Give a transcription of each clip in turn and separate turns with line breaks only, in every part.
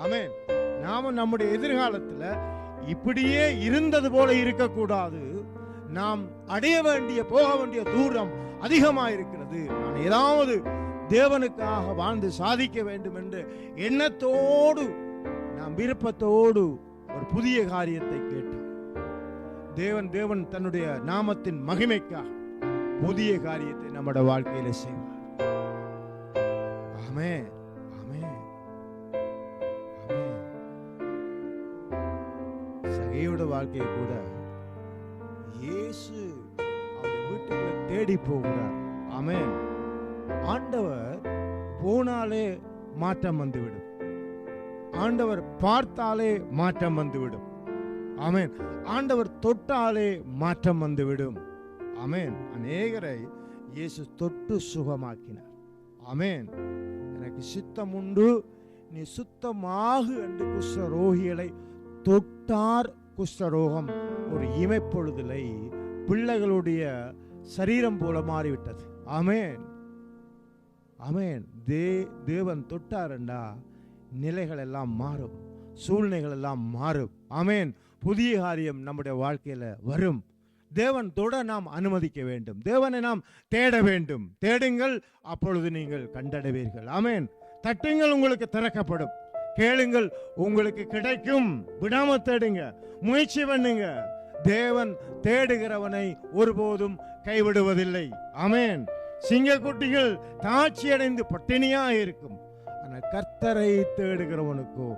ஆமென். நாம நம்முடைய எதிர்காலத்துல இப்படியே இருந்தது போல இருக்கக்கூடாது. நாம் அடைய வேண்டிய போக வேண்டிய தூரம் அதிகமாயிருக்கிறது. நான் ஏதாவது தேவனுக்காக வாழ்ந்து சாதிக்க வேண்டும் என்ற எண்ணத்தோடு நாம் விருப்பத்தோடு ஒரு புதிய காரியத்தை கேட்டார். தேவன் தன்னுடைய நாமத்தின் மகிமைக்காக புதிய காரியத்தை நம்முடைய வாழ்க்கையில செய்வார். ஆமென், ஆமென், ஆமென். சகையோட வாழ்க்கையை கூட இயேசு அவருடைய வீட்டுக்குள்ள தேடி போகிறார். ஆமென். ஆண்டவர் போனாலே மாற்றம் வந்துவிடும். ஆண்டவர் பார்த்தாலே மாற்றம் வந்துவிடும். ஆமென். ஆண்டவர் தொட்டாலே மாற்றம் வந்துவிடும். ஆமென். அநேகரை இயேசு தொட்டு சுகமாக்கினார். ஆமென். எனக்கு சித்தம் உண்டு, நீ சுத்தமாகு என்று குஷ்டரோகிகளை தொட்டார். குஷ்டரோகம் ஒரு இமைப்பொழுதிலை பிள்ளைகளுடைய சரீரம் போல மாறிவிட்டது. ஆமென், ஆமென். தேவன் தொட்டாரண்டா நிலைகள் எல்லாம் மாறும், சூழ்நிலைகள் எல்லாம் மாறும். ஆமென். புதிய காரியம் நம்முடைய வாழ்க்கையில வரும். தேவன் தொட நாம் அனுமதிக்க வேண்டும். தேவனை நாம் தேட வேண்டும். தேடுங்கள், அப்பொழுது நீங்கள் கண்டடைவீர்கள். ஆமென். தட்டுங்கள், உங்களுக்கு திறக்கப்படும். கேளுங்கள், உங்களுக்கு கிடைக்கும். விடாம தேடுங்க, முயற்சி பண்ணுங்க. தேவன் தேடுகிறவனை ஒருபோதும் கைவிடுவதில்லை. ஆமென். சிங்கக்குட்டிகள் தாட்சி அடைந்து பட்டினியா இருக்கும். ஆனால் கர்த்தரை தேடுகிறவனுக்கோ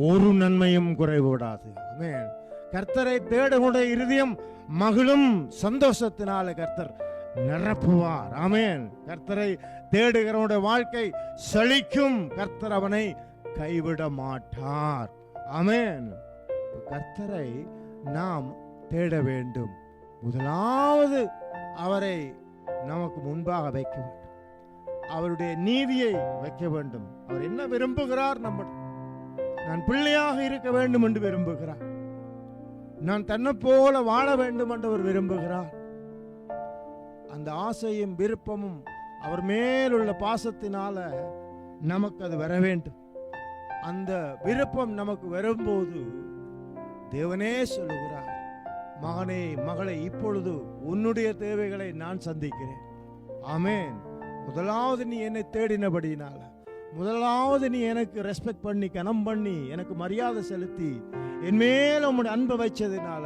ஒரு நன்மையும் குறைவிடாது. ஆமென். கர்த்தரை தேடுகிற இருதயம் மகிழும், சந்தோஷத்தினால கர்த்தர் நிரப்புவார். ஆமென். கர்த்தரை தேடுகிறவனுடைய வாழ்க்கை செழிக்கும். கர்த்தர் அவனை கைவிட மாட்டார். ஆமென். கர்த்தரை நாம் தேட வேண்டும். முதலாவது அவரை நமக்கு முன்பாக வைக்க வேண்டும். அவருடைய நீதியை வைக்க வேண்டும். அவர் என்ன விரும்புகிறார்? நான் பிள்ளையாக இருக்க வேண்டும் என்று விரும்புகிறார். நான் தன்னை போல வாழ வேண்டும் என்று அவர் விரும்புகிறார். அந்த ஆசையும் விருப்பமும் அவர் மேலுள்ள பாசத்தினால நமக்கு அது வர வேண்டும். அந்த விருப்பம் நமக்கு வரும்போது தேவனே சொல்லுகிறார், மகனே மகளே, இப்பொழுது உன்னுடைய தேவைகளை நான் சந்திக்கிறேன். ஆமென். முதலாவது நீ என்னை தேடினபடினால, முதலாவது நீ எனக்கு ரெஸ்பெக்ட் பண்ணி, கனம் பண்ணி, எனக்கு மரியாதை செலுத்தி என் மேல உன்னுடைய அன்பை வைச்சதுனால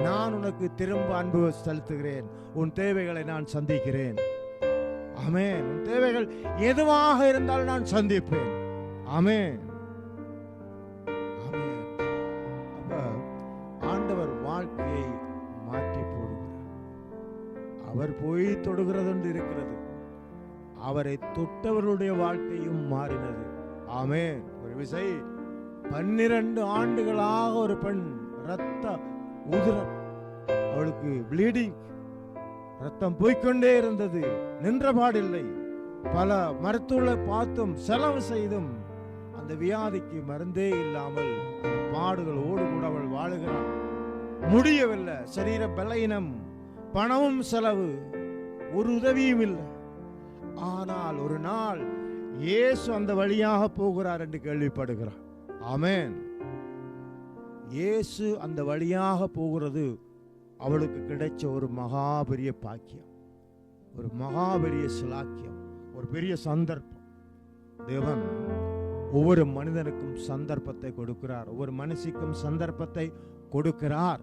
நான் உனக்கு திரும்ப அன்பு செலுத்துகிறேன். உன் தேவைகளை நான் சந்திக்கிறேன். ஆமென். உன் தேவைகள் எதுவாக இருந்தாலும் நான் சந்திப்பேன். ஆமென். ஆமென். அப்ப ஆண்டவர் வாழ்க்கையை மாற்றி போடுகிறார். அவர் போய் தொடுகிறது என்று இருக்கிறது. அவரை தொட்டவர்களுடைய வாழ்க்கையும் மாறினது. ஆமென். ஒரு விசை 12 ஆண்டுகளாக ஒரு பெண் இரத்த உதிரம், அவளுக்கு ப்ளீடிங், ரத்தம் போய்கொண்டே இருந்தது, நின்றபாடில்லை. பல மருத்துவர்களை பார்த்தும் செலவு செய்தும் அந்த வியாதிக்கு மருந்தே இல்லாமல் பாடுகளோடு கூட அவள் வாழுகிறாள். முடியவில்லை. சரீர பலவீனம், பணமும் செலவு, ஒரு உதவியும் இல்லை. ஆனால் ஒரு நாள் இயேசு அந்த வழியாக போகிறார் என்று கேள்விப்படுகிறார். ஆமென். இயேசு அந்த வழியாக போகிறது அவளுக்கு கிடைச்ச ஒரு மகாபெரிய பாக்கியம், ஒரு மகாபெரிய சிலாக்கியம், ஒரு பெரிய சந்தர்ப்பம். தேவன் ஒவ்வொரு மனிதனுக்கும் சந்தர்ப்பத்தை கொடுக்கிறார், ஒவ்வொரு மனுஷிக்கும் சந்தர்ப்பத்தை கொடுக்கிறார்.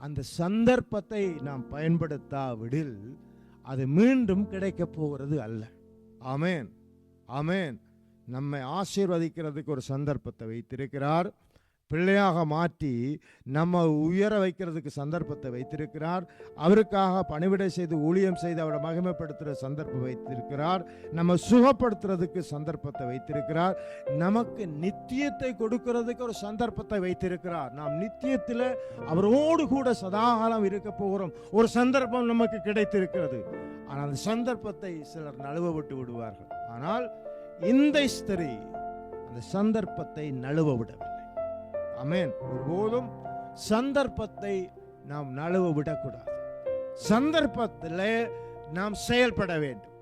அந்த சந்தர்ப்பத்தை நாம் பயன்படுத்தாவிடில் அது மீண்டும் கிடைக்க போகிறது அல்ல. ஆமென், ஆமென். நம்மை ஆசீர்வதிக்கிறதுக்கு ஒரு சந்தர்ப்பத்தை வைத்திருக்கிறார். பிள்ளையாக மாற்றி நம்ம உயர வைக்கிறதுக்கு சந்தர்ப்பத்தை வைத்திருக்கிறார். அவருக்காக பணிவிடை செய்து ஊழியம் செய்து அவரை மகிமைப்படுத்துகிற சந்தர்ப்பம் வைத்திருக்கிறார். நம்ம சுகப்படுத்துறதுக்கு சந்தர்ப்பத்தை வைத்திருக்கிறார். நமக்கு நித்தியத்தை கொடுக்கிறதுக்கு ஒரு சந்தர்ப்பத்தை வைத்திருக்கிறார். நாம் நித்தியத்தில் அவரோடு கூட சதாகாலம் இருக்க போகிறோம். ஒரு சந்தர்ப்பம் நமக்கு கிடைத்திருக்கிறது. ஆனால் அந்த சந்தர்ப்பத்தை சிலர் நழுவ விட்டு விடுவார்கள். ஆனால் இந்த ஸ்திரீ அந்த சந்தர்ப்பத்தை நழுவ விடவில்லை. ஆமென். ஒருபோதும் சந்தர்ப்பத்தை நாம் நழுவ விடக்கூடாது. சந்தர்ப்பத்தில் நாம் செயல்பட வேண்டும்.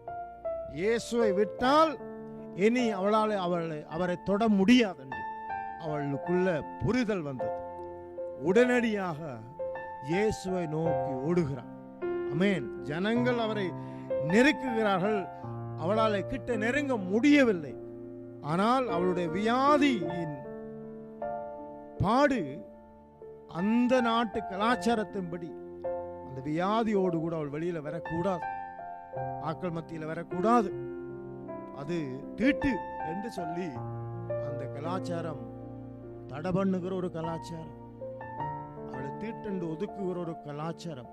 இயேசுவை விட்டால் இனி அவளால் அவரை தொட முடியாது என்று அவளுக்குள்ள புரிதல் வந்தது. உடனடியாக இயேசுவை நோக்கி ஓடுகிறார். ஆமென். ஜனங்கள் அவரை நெருக்குகிறார்கள். அவளால் கிட்ட நெருங்க முடியவில்லை. ஆனால் அவளுடைய வியாதியின் பாடு அந்த நாட்டு கலாச்சாரத்தின்படி அந்த வியாதியோடு கூட அவள் வெளியில வரக்கூடாது, ஆக்கள் மத்தியில் வரக்கூடாது, அது தீட்டு என்று சொல்லி அந்த கலாச்சாரம் தடை பண்ணுகிற ஒரு கலாச்சாரம், அவளை தீட்டென்று ஒதுக்குகிற ஒரு கலாச்சாரம்.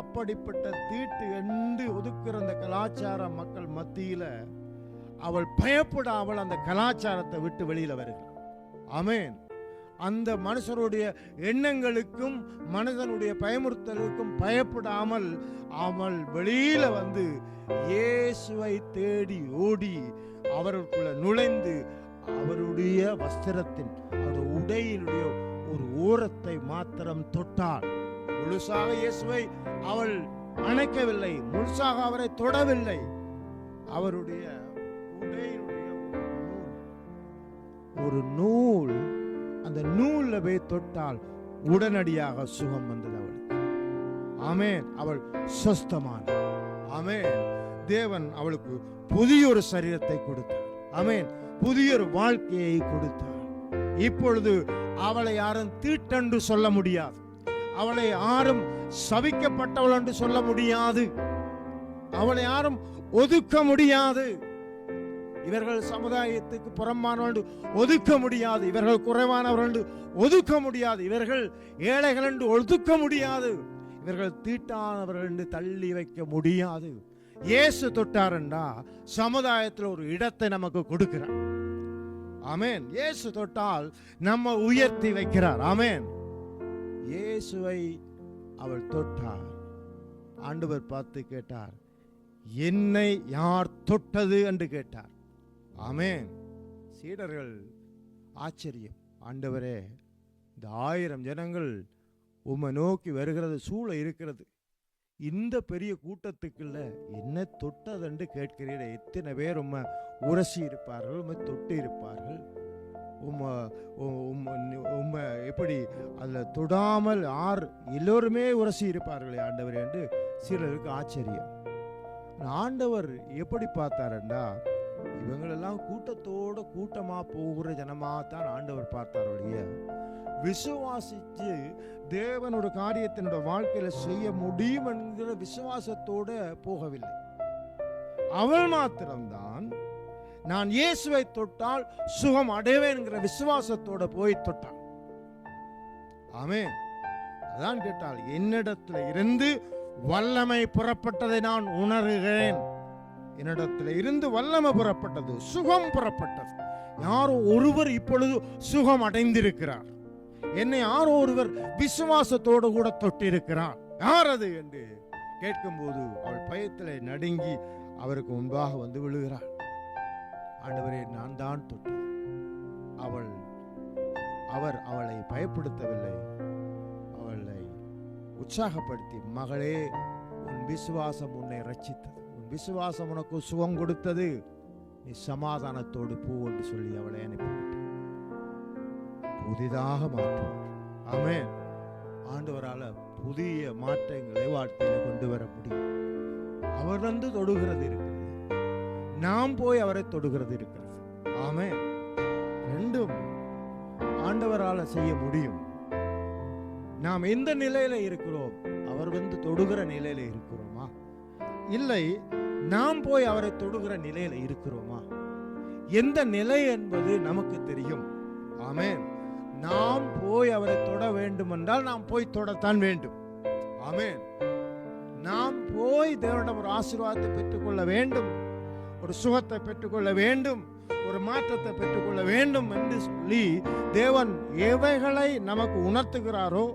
அப்படிப்பட்ட தீட்டு என்று ஒதுக்குற அந்த கலாச்சார மக்கள் மத்தியில அவள் பயப்படாமல் அந்த கலாச்சாரத்தை விட்டு வெளியில வருகிறாள். ஆமென். அந்த மனுஷருடைய எண்ணங்களுக்கும் மனிதனுடைய பயமுறுத்தலுக்கும் பயப்படாமல் அவள் வெளியில வந்து இயேசுவை தேடி ஓடி அவருக்குள்ள நுழைந்து அவருடைய வஸ்திரத்தின் அவருடைய உடையினுடைய ஒரு ஓரத்தை மாத்திரம் தொட்டாள். முழுசாக இயேசுவை அவள் அணைக்கவில்லை, முழுசாக அவரை தொடவில்லை. அவருடைய உடையினுடைய ஒரு நூல், அந்த நூல்ல போய் தொட்டால் உடனடியாக சுகம் வந்தது அவளுக்கு. ஆமென். அவள் சொஸ்தமானாள். ஆமென். தேவன் அவளுக்கு புதிய ஒரு சரீரத்தை கொடுத்தார். ஆமென். புதிய ஒரு வாழ்க்கையை கொடுத்தார். இப்பொழுது அவளை யாரும் தீட்டென்று சொல்ல முடியாது, அவளை யாரும் சபிக்கப்பட்டவள் என்று சொல்ல முடியாது, அவளை யாரும் ஒதுக்க முடியாது. இவர்கள் சமுதாயத்துக்கு புறம்பானவர்கள் ஒதுக்க முடியாது, இவர்கள் குறைவானவர்கள் என்று ஒதுக்க முடியாது, இவர்கள் ஏழைகள் என்று ஒதுக்க முடியாது, இவர்கள் தீட்டானவர்கள் என்று தள்ளி வைக்க முடியாது. இயேசு தொட்டாரண்டா சமுதாயத்தில் ஒரு இடத்தை நமக்கு கொடுக்கிறார். ஆமென். இயேசு தொட்டால் நம்ம உயர்த்தி வைக்கிறார். ஆமென். இயேசுவை அவள் தொட்டார். ஆண்டவர் பார்த்து கேட்டார், என்னை யார் தொட்டது என்று கேட்டார். ஆமென். சீடர்கள் ஆச்சரியம், ஆண்டவரே, இந்த 1000 ஜனங்கள் உம்மை நோக்கி வருகிறது, சூழ இருக்கிறது, இந்த பெரிய கூட்டத்துக்குள்ள என்ன தொட்டதென்று கேட்கிறீரே, எத்தனை பேர் உம்மை உரசி இருப்பார்கள், உம்மை தொட்டு இருப்பார்கள், உம்மை எப்படி அதில் தொடாமல் எல்லோருமே உரசி இருப்பார்களே ஆண்டவர் என்று சீடர்களுக்கு ஆச்சரியம். ஆண்டவர் எப்படி பார்த்தாருண்டா, இவங்களெல்லாம் கூட்டத்தோட கூட்டமா போகிற ஜனமாகத்தான் ஆண்டவர் பார்த்தார் ஒழிய விசுவாசிச்சு தேவனோட காரியத்தினோட வாழ்க்கையில செய்ய முடியும் என்கிற விசுவாசத்தோட போகவில்லை. அவள் மாத்திரம்தான் நான் இயேசுவை தொட்டால் சுகம் அடைவேன் என்கிற விசுவாசத்தோட போய் தொட்டாள். ஆமென். அதான் கேட்டால், என்னிடத்துல இருந்து வல்லமை புறப்பட்டதை நான் உணர்கிறேன். என்னிடத்துல இருந்து வல்லமை புறப்பட்டது, சுகம் புறப்பட்டது. யாரோ ஒருவர் இப்பொழுது சுகம் அடைந்திருக்கிறார். என்னை யாரோ ஒருவர் விசுவாசத்தோடு கூட தொட்டிருக்கிறார். யார் அது என்று கேட்கும்போது அவள் பயத்தில் நடுங்கி அவருக்கு முன்பாக வந்து விழுகிறாள். ஆண்டவரே, நான் தான் தொட்டேன். அவர் அவளை பயப்படுத்தவில்லை, அவளை உற்சாகப்படுத்தி, மகளே, உன் விசுவாசம் உன்னை ரட்சித்தது, உன் விசுவாசம் உனக்கு சுகம் கொடுத்தது, நீ சமாதானத்தோடு போ என்று சொல்லி அவளை அனுப்பிவிட்டார். புதிதாக மாற்றுவார். ஆமென். ஆண்டவரால புதிய மாற்றங்களை வாழ்க்கையில கொண்டு வர முடியும். அவர் வந்து தொடுகிறது இருக்கிறது, நாம் போய் அவரை தொடுகிறது இருக்கிறது. ஆமென். ரெண்டும் ஆண்டவரால செய்ய முடியும். நாம் எந்த நிலையில இருக்கிறோம், அவர் வந்து தொடுகிற நிலையில இருக்கிறோமா, இல்லை நாம் போய் அவரை தொடுகிற நிலையில இருக்கிறோமா? எந்த நிலை என்பது நமக்கு தெரியும். ஆமென். நாம் போய் அவரை தொட வேண்டும் என்றால் நாம் போய் தொடத்தான் வேண்டும். ஆமென். நாம் போய் தேவனிடம் ஒரு ஆசீர்வாதத்தை பெற்றுக்கொள்ள வேண்டும், ஒரு சுகத்தை பெற்றுக்கொள்ள வேண்டும், ஒரு மாற்றத்தை பெற்றுக்கொள்ள வேண்டும் என்று சொல்லி தேவன் எவைகளை நமக்கு உணர்த்துகிறாரோ,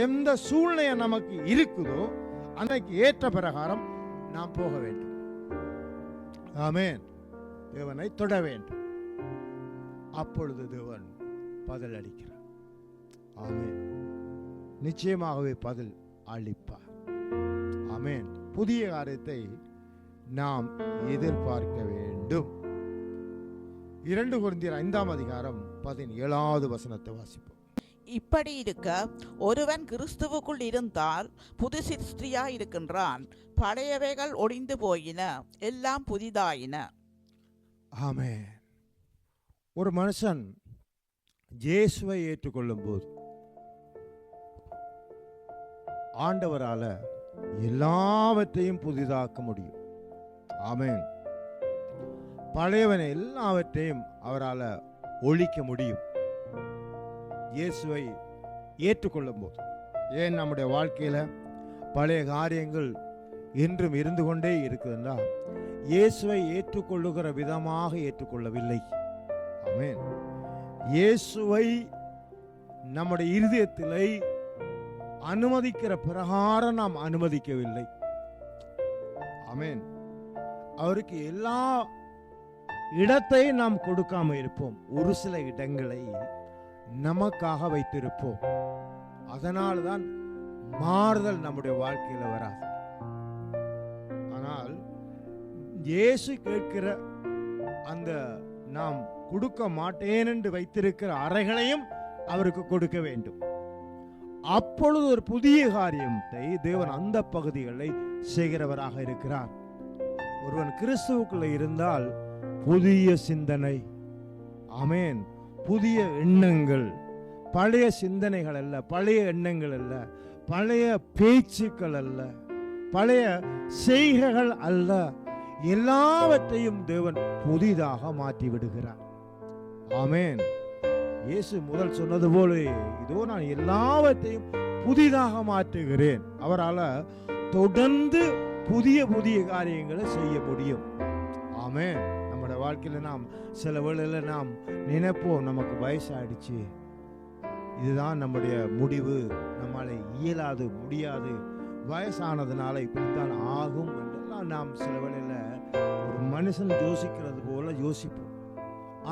எந்த சூழ்நிலை நமக்கு இருக்குதோ அன்னைக்கு ஏற்ற பிரகாரம் நாம் போக வேண்டும். ஆமென். தேவனை தொட வேண்டும். அப்பொழுது தேவன் பதில் அளிக்கிறார். ஆமென். நிச்சயமாகவே பதில் அளிப்பார். ஆமென். புதிய காரியத்தை நாம் எதிர்பார்க்க வேண்டும். 2 கொரிந்தியர் 5ஆம் அதிகாரம் 17வது வசனத்தை வாசிப்போம்.
இப்படி இருக்க ஒருவன் கிறிஸ்துவுக்குள் இருந்தால் புது சிருஷ்டியா இருக்கின்றான், பழையவைகள் ஒழிந்து போயின, எல்லாம் புதிதாயின.
ஆமென். ஒரு மனுஷன் இயேசுவை ஏற்றுக்கொள்ளும் போது ஆண்டவரால எல்லாவற்றையும் புதிதாக்க முடியும். ஆமென். பழையவனை எல்லாவற்றையும் அவரால் ஒழிக்க முடியும் இயேசுவை ஏற்றுக்கொள்ளும் போது. ஏன் நம்முடைய வாழ்க்கையில பழைய காரியங்கள் இன்றும் இருந்து கொண்டே இருக்குதுன்னா இயேசுவை ஏற்றுக்கொள்ளுகிற விதமாக ஏற்றுக்கொள்ளவில்லை. ஆமென். இயேசுவை நம்முடைய இருதயத்திலே அனுமதிக்கிற பிரகாரம் நாம் அனுமதிக்கவில்லை. ஆமென். அவருக்கு எல்லா இடத்தையும் நாம் கொடுக்காம இருப்போம். ஒரு சில இடங்களை நமக்காக வைத்திருப்போம். அதனால்தான் மாறுதல் நம்முடைய வாழ்க்கையில வராது. ஆனால் இயேசு கேட்கிற அந்த நாம் கொடுக்க மாட்டேன் என்று வைத்திருக்கிற அறைகளையும் அவருக்கு கொடுக்க வேண்டும். அப்பொழுது ஒரு புதிய காரியத்தை தேவன் அந்த பகுதிகளை செய்கிறவராக இருக்கிறார். ஒருவன் கிறிஸ்துவுக்குள்ள இருந்தால் புதிய சிந்தனை, ஆமென், புதிய எண்ணங்கள், பழைய சிந்தனைகள் அல்ல, பழைய எண்ணங்கள் அல்ல, பழைய பேச்சுக்கள் அல்ல, பழைய செய்கைகள் அல்ல, எல்லாவற்றையும் தேவன் புதிதாக மாற்றி விடுகிறார். ஆமென். இயேசு முதல் சொன்னது போல, இதோ நான் எல்லாவற்றையும் புதிதாக மாற்றுகிறேன். அவரால் தொடர்ந்து புதிய புதிய காரியங்களை செய்ய முடியும். ஆமென். நம்முடைய வாழ்க்கையில நாம் சில வேளையில நாம் நினைப்போம், நமக்கு வயசாயிடுச்சு, இதுதான் நம்முடைய முடிவு, நம்மால இயலாது முடியாது, வயசானதுனால இப்படித்தான் ஆகும் என்றெல்லாம் நாம் சில வேளையில ஒரு மனுஷன் யோசிக்கிறது போல யோசிப்போம்.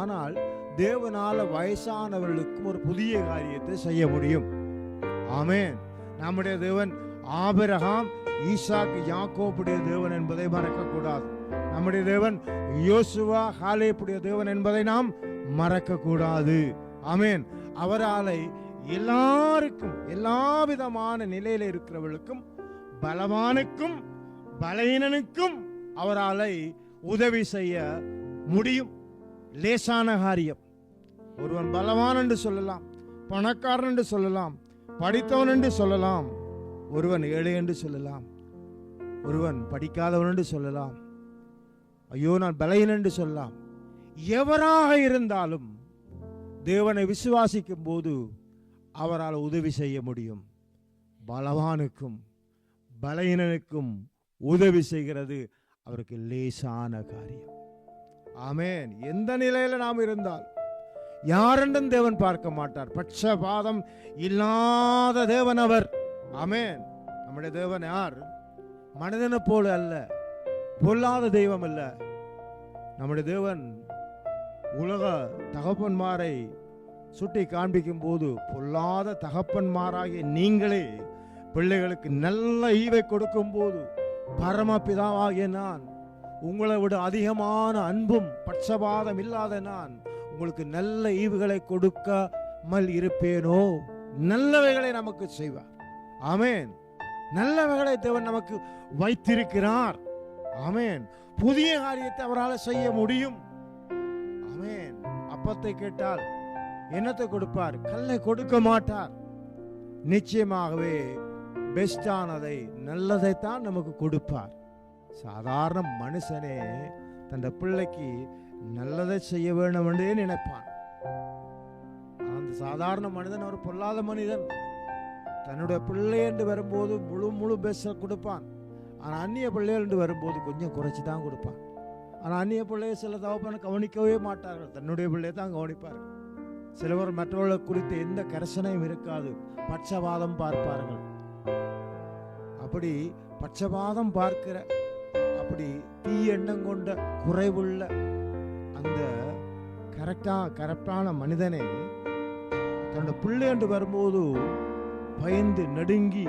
ஆனால் தேவனால வயசானவர்களுக்கும் ஒரு புதிய காரியத்தை செய்ய முடியும். ஆமென். நம்முடைய தேவன் ஆபிரகாம், ஈசாக்கு, யாக்கோபுடைய தேவன் என்பதை மறக்க கூடாது. நம்முடைய தேவன் யோசுவா, காலேபுடைய தேவன் என்பதை நாம் மறக்க கூடாது. ஆமென். அவராலே எல்லாருக்கும், எல்லா விதமான நிலையில இருக்கிறவர்களுக்கும், பலவானுக்கும் பலவீனனுக்கும் அவராலே உதவி செய்ய முடியும். லேசான காரியம். ஒருவன் பலவான் என்று சொல்லலாம், பணக்காரன் என்று சொல்லலாம், படித்தவன் என்று சொல்லலாம், ஒருவன் ஏழை என்று சொல்லலாம், ஒருவன் படிக்காதவன் என்று சொல்லலாம், ஐயோ நான் பலவீனன் என்று சொல்லலாம். எவராக இருந்தாலும் தேவனை விசுவாசிக்கும் போது அவரால் உதவி செய்ய முடியும். பலவானுக்கும் பலவீனனுக்கும் உதவி செய்கிறது அவருக்கு லேசான காரியம். ஆமென். எந்த நிலையில நாம் இருந்தால் யாரென்றும் தேவன் பார்க்க மாட்டார். பட்சபாதம் இல்லாத தேவன் அவர். ஆமென். நம்முடைய தேவன் யார்? மனிதனை போல அல்ல, பொல்லாத தெய்வம் அல்ல. நம்முடைய தேவன் உலக தகப்பன்மாரை சுட்டி காண்பிக்கும் போது, பொல்லாத தகப்பன்மாராகிய நீங்களே பிள்ளைகளுக்கு நல்ல ஈவை கொடுக்கும் போது, பரமபிதாவாகிய நான் உங்களை விட அதிகமான அன்பும் பட்சபாதம் இல்லாத நான் உங்களுக்கு நல்ல ஈவுகளை கொடுக்காமல் இருப்பேனோ? நல்லவைகளை நமக்கு செய்வார். ஆமென். நல்லவைகளை தேவன் நமக்கு வைத்திருக்கிறார். ஆமென். புதிய காரியத்தை அவரால் செய்ய முடியும். ஆமென். அப்பத்தை கேட்டால் என்னத்தை கொடுப்பார்? கல்லை கொடுக்க மாட்டார். நிச்சயமாகவே பெஸ்டானதை, நல்லதைத்தான் நமக்கு கொடுப்பார். சாதாரண மனுஷனே தன் பிள்ளைக்கு நல்லதை செய்ய வேண்டும் என்றே நினைப்பான். அந்த சாதாரண மனிதன் ஒரு பொல்லாத மனிதன். தன்னுடைய பிள்ளை என்று வரும்போது முழு பெஸ்ட கொடுப்பான். ஆனால் அந்நிய பிள்ளைகள் என்று வரும்போது கொஞ்சம் குறைச்சி தான் கொடுப்பான். ஆனால் அந்நிய பிள்ளையை சில தகப்பனை கவனிக்கவே மாட்டார்கள், தன்னுடைய பிள்ளையை தான் கவனிப்பார்கள். சிலவர் மற்றவர்களை குறித்து எந்த கரிசனையும் இருக்காது, பட்சபாதம் பார்ப்பார்கள். அப்படி பட்சபாதம் பார்க்கிற, அப்படி தீய எண்ணம் கொண்ட, குறைவுள்ள அந்த கரெக்டான மனிதனை தன்னோட பிள்ளை என்று வரும்போது பயந்து நடுங்கி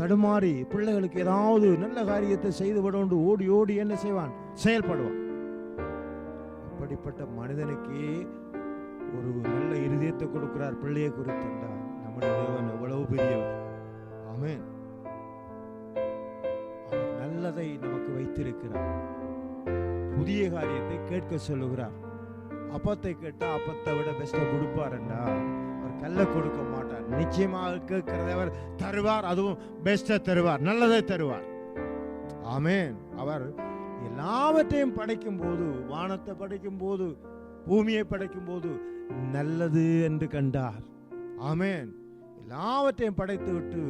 தடுமாறி பிள்ளைகளுக்கு ஏதாவது நல்ல காரியத்தை செய்து விட ஓடி ஓடி என்ன செய்வான்? செயல்படுவான். அப்படிப்பட்ட மனிதனுக்கே ஒரு நல்ல இருதயத்தை கொடுக்கிறார் பிள்ளையை குறித்துண்டா. நம்முடைய தேவன் எவ்வளவு பெரியவர். ஆமென். அவர் நல்லதை நமக்கு வைத்திருக்கிறார். புதிய காரியத்தை கேட்க சொல்லுகிறார். அப்பத்தை கேட்டா அப்பத்தை விட பெஸ்டா கொடுப்பாருண்டா. அவர் கல்ல கொடுக்க மாட்டார். நிச்சயமாக கேட்கிறதை அவர் தருவார். அதுவும் பெஸ்டா தருவார், நல்லதை தருவார். ஆமென். அவர் எல்லாவற்றையும் படைக்கும் போது, வானத்தை படைக்கும் போது, பூமியை படைக்கும் போது நல்லது என்று கண்டார். ஆமென். எல்லாவற்றையும் படைத்து விட்டு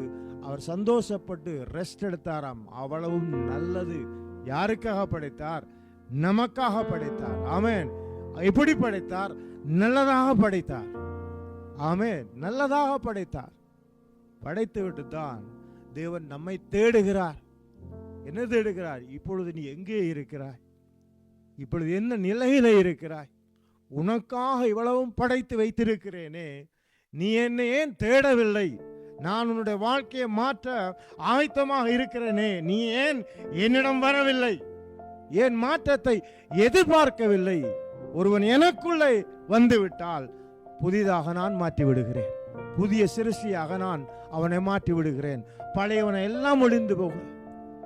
அவர் சந்தோஷப்பட்டு ரெஸ்ட் எடுத்தாராம். அவ்வளவும் நல்லது. யாருக்காக படைத்தார்? நமக்காக படைத்தார். ஆமென். எப்படி படைத்தார்? நல்லதாக படைத்தார். ஆமென். நல்லதாக படைத்தார். படைத்து விட்டு தான் தேவன் நம்மை தேடுகிறார். என்ன தேடுகிறார்? இப்பொழுது நீ எங்கே இருக்கிறாய்? இப்பொழுது என்ன நிலையில இருக்கிறாய்? உனக்காக இவ்வளவும் படைத்து வைத்திருக்கிறேனே, நீ என்னை ஏன் தேடவில்லை? நான் உன்னுடைய வாழ்க்கையை மாற்ற ஆயத்தமாக இருக்கிறேனே, நீ ஏன் என்னிடம் வரவில்லை? ஏன் மாற்றத்தை எதிர்பார்க்கவில்லை? ஒருவன் எனக்குள்ளே வந்துவிட்டால் புதிதாக நான் மாற்றி விடுகிறேன். புதிய சிருஷ்டியாக நான் அவனை மாற்றி விடுகிறேன். பழையவனை எல்லாம் ஒழிந்து போக,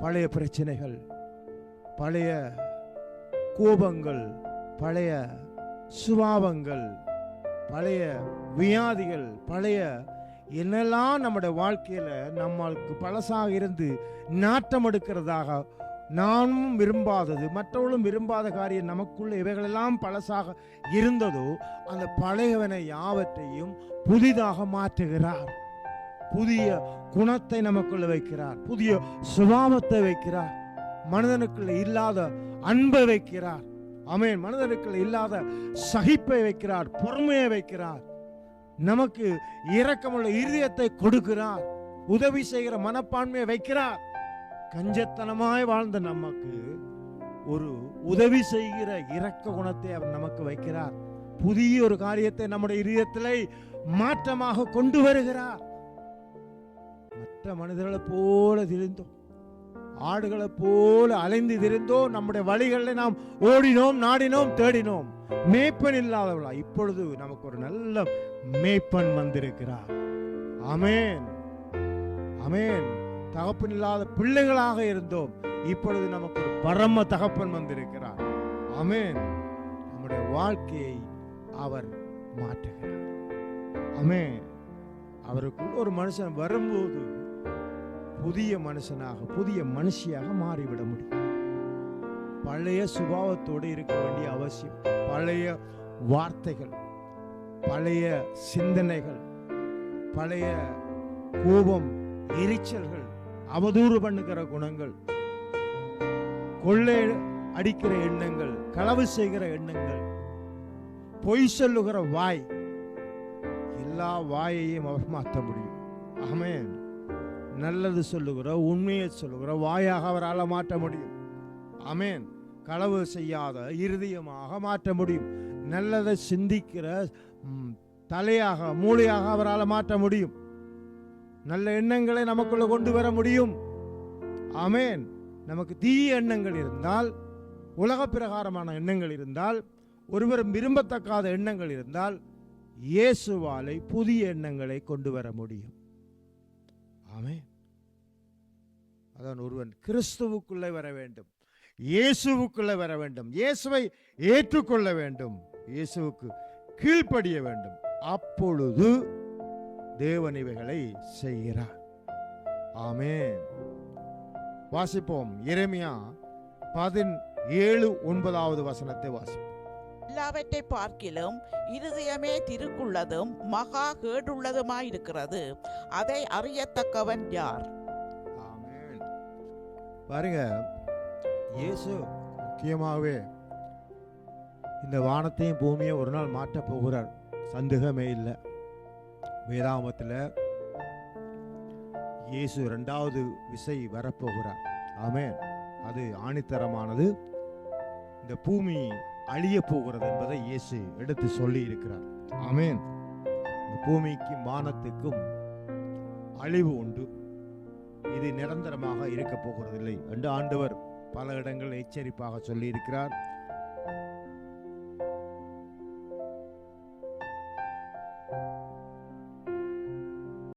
பழைய பிரச்சனைகள், பழைய கோபங்கள், பழைய சுபாவங்கள், பழைய வியாதிகள், பழைய என்னெல்லாம் நம்முடைய வாழ்க்கையில நம்மளுக்கு பழசாக இருந்து நாட்டம் எடுக்கிறதாக, நானும் விரும்பாதது, மற்றவர்களும் விரும்பாத காரியம் நமக்குள்ள இவைகளெல்லாம் பழசாக இருந்ததோ, அந்த பழையவனை யாவற்றையும் புதிதாக மாற்றுகிறார். புதிய குணத்தை நமக்குள்ள வைக்கிறார். புதிய சுபாவத்தை வைக்கிறார். மனிதனுக்குள்ள இல்லாத அன்பை வைக்கிறார். ஆமென். மனிதனுக்குள்ள இல்லாத சகிப்பை வைக்கிறார். பொறுமையை வைக்கிறார். நமக்கு இரக்கமுள்ள இருதயத்தை கொடுக்கிறார். உதவி செய்கிற மனப்பான்மையை வைக்கிறார். கஞ்சத்தனமாய் வாழ்ந்த நமக்கு ஒரு உதவி செய்கிற இரக்க குணத்தை அவர் நமக்கு வைக்கிறார். புதிய ஒரு காரியத்தை நம்முடைய இதயத்திலே மாற்றமாக கொண்டு வருகிறார். மற்ற மனிதர்களை போல திரிந்தோம், ஆடுகளை போல அலைந்து திரிந்தோம். நம்முடைய வழிகளில் நாம் ஓடினோம், நாடினோம், தேடினோம். மேய்ப்பன் இல்லாதவளா? இப்பொழுது நமக்கு ஒரு நல்ல மேய்ப்பன் வந்திருக்கிறார். ஆமென். ஆமென். தகப்பன் இல்லாத பிள்ளைகளாக இருந்தோம். இப்பொழுது நமக்கு ஒரு பரம தகப்பன் வந்திருக்கிறார். ஆமென். நம்முடைய வாழ்க்கையை அவர் மாற்றுகிறார். ஆமென். அவருக்குள் ஒரு மனுஷன் வரும்போது புதிய மனுஷனாக, புதிய மனுஷியாக மாறிவிட முடியும். பழைய சுபாவத்தோடு இருக்க வேண்டிய அவசியம். பழைய வார்த்தைகள், பழைய சிந்தனைகள், பழைய கோபம், எரிச்சல்கள், அவதூறு பண்ணுகிற குணங்கள், கொள்ளை அடிக்கிற எண்ணங்கள், களவு செய்கிற எண்ணங்கள், பொய் சொல்லுகிற வாய், எல்லா வாயையும் அவர் மாற்ற முடியும். ஆமென். நல்லது சொல்லுகிற, உண்மையை சொல்லுகிற வாயாக அவரால் மாற்ற முடியும். ஆமென். களவு செய்யாத இருதயமாக மாற்ற முடியும். நல்லதை சிந்திக்கிற தலையாக, மூளையாக அவரால் மாற்ற முடியும். நல்ல எண்ணங்களை நமக்குள்ள கொண்டு வர முடியும். ஆமென். நமக்கு தீய எண்ணங்கள் இருந்தால், உலக பிரகாரமான எண்ணங்கள் இருந்தால், ஒருவரும் விரும்பத்தக்காத எண்ணங்கள் இருந்தால், இயேசுவாலை புதிய எண்ணங்களை கொண்டு வர முடியும். ஆமென். அதான் ஒருவன் கிறிஸ்துவுக்குள்ளே வர வேண்டும், இயேசுவுக்குள்ளே வர வேண்டும், இயேசுவை ஏற்றுக்கொள்ள வேண்டும், இயேசுவுக்கு கீழ்ப்படிய வேண்டும். அப்பொழுது தேவன் இவைகளை செய்கிறார். ஆமென். வாசிப்போம். எரேமியா 17:9 வசனத்தை வாசிப்போம்.
எல்லாவற்றை பார்க்கிலும் இருதயமே திருக்குள்ளதும் மகா கேடுள்ளதுமாயிருக்கிறது, அதை அறியத்தக்கவன் யார்?
ஆமென். பாருங்க, இயேசு முக்கியமாகவே இந்த வானத்தையும் பூமியை ஒரு நாள் மாற்ற போகிறார். சந்தேகமே இல்லை. வேதாகமத்தில் இயேசு 2வது விசை வரப்போகிறார். ஆமென். அது ஆணித்தரமானது. இந்த பூமி அழிய போகிறது என்பதை இயேசு எடுத்து சொல்லி இருக்கிறார். ஆமென். இந்த பூமிக்கும் வானத்துக்கும் அழிவு உண்டு. இது நிரந்தரமாக இருக்க போகிறதில்லை என்று ஆண்டவர் பல இடங்களில் எச்சரிப்பாக சொல்லி இருக்கிறார்.